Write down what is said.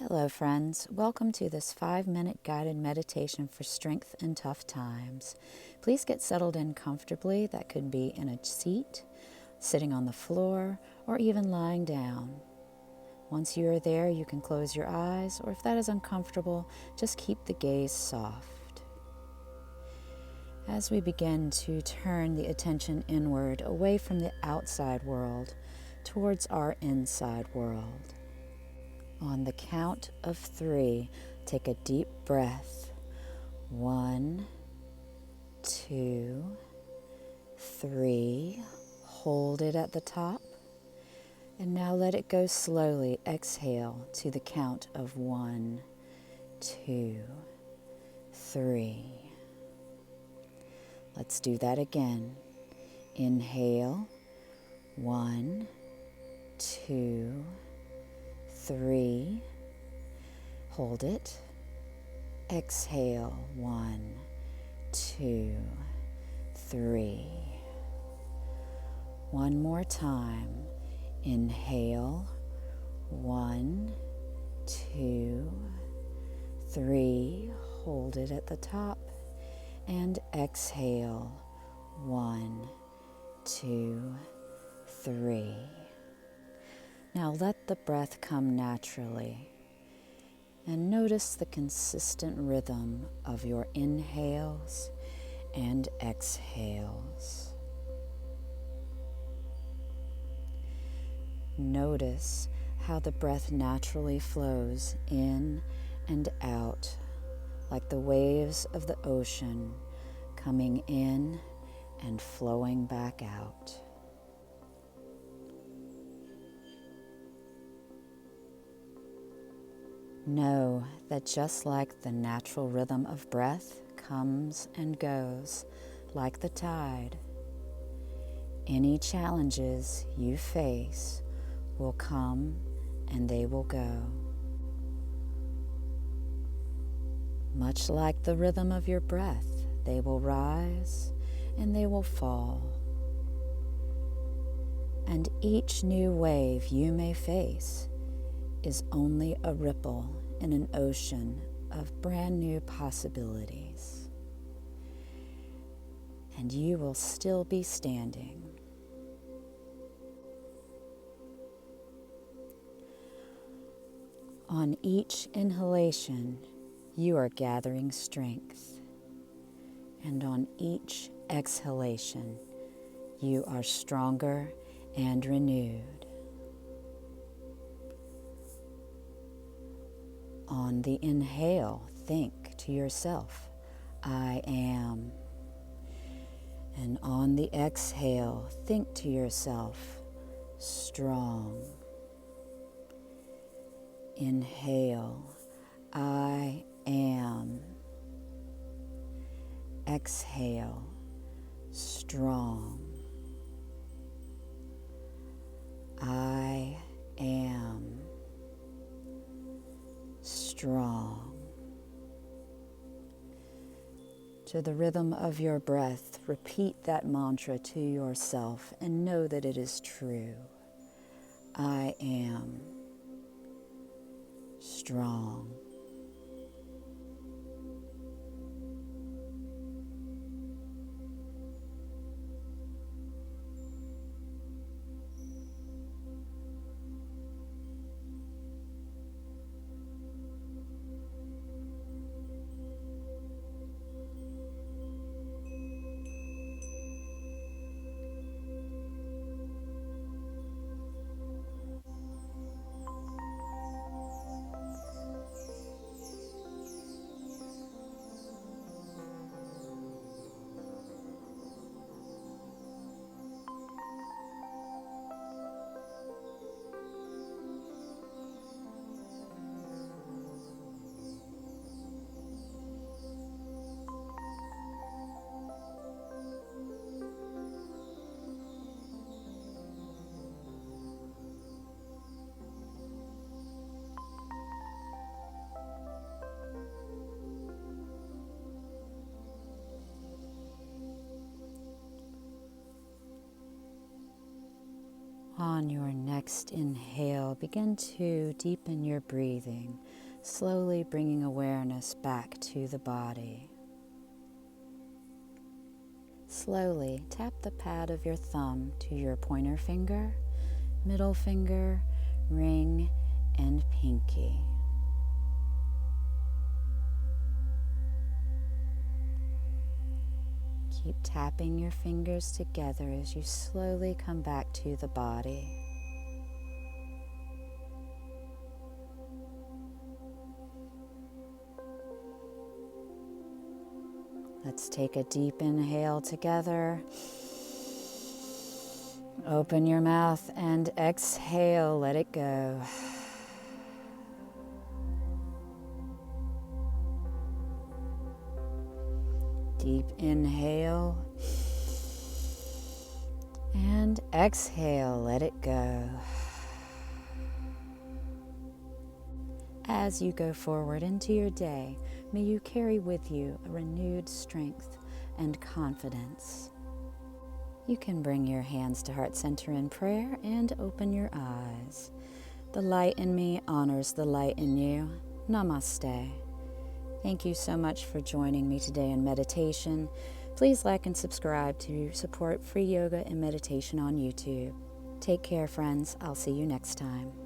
Hello friends, welcome to this 5-minute guided meditation for strength in tough times. Please get settled in comfortably. That could be in a seat, sitting on the floor, or even lying down. Once you are there, you can close your eyes, or if that is uncomfortable, just keep the gaze soft. As we begin to turn the attention inward, away from the outside world, towards our inside world. On the count of 3, take a deep breath. 1, 2, 3. Hold it at the top. And now let it go slowly. Exhale to the count of 1, 2, 3. Let's do that again. Inhale. 1, 2, 3. Hold it. Exhale. 1, 2, 3. One more time. Inhale. 1, 2, 3. Hold it at the top. And exhale. 1, 2, 3. Now let the breath come naturally and notice the consistent rhythm of your inhales and exhales. Notice how the breath naturally flows in and out like the waves of the ocean coming in and flowing back out. Know that just like the natural rhythm of breath comes and goes like the tide, any challenges you face will come and they will go. Much like the rhythm of your breath, they will rise and they will fall. And each new wave you may face is only a ripple in an ocean of brand new possibilities. And you will still be standing. On each inhalation, you are gathering strength. And on each exhalation, you are stronger and renewed. On the inhale, think to yourself, I am. And on the exhale, think to yourself, strong. Inhale, I am. Exhale, strong. I am. Strong. To the rhythm of your breath, repeat that mantra to yourself and know that it is true. I am strong. On your next inhale, begin to deepen your breathing, slowly bringing awareness back to the body. Slowly tap the pad of your thumb to your pointer finger, middle finger, ring, and pinky. Keep tapping your fingers together as you slowly come back to the body. Let's take a deep inhale together. Open your mouth and exhale, let it go. Deep inhale and exhale, let it go. As you go forward into your day, may you carry with you a renewed strength and confidence. You can bring your hands to heart center in prayer and open your eyes. The light in me honors the light in you. Namaste. Thank you so much for joining me today in meditation. Please like and subscribe to support free yoga and meditation on YouTube. Take care, friends. I'll see you next time.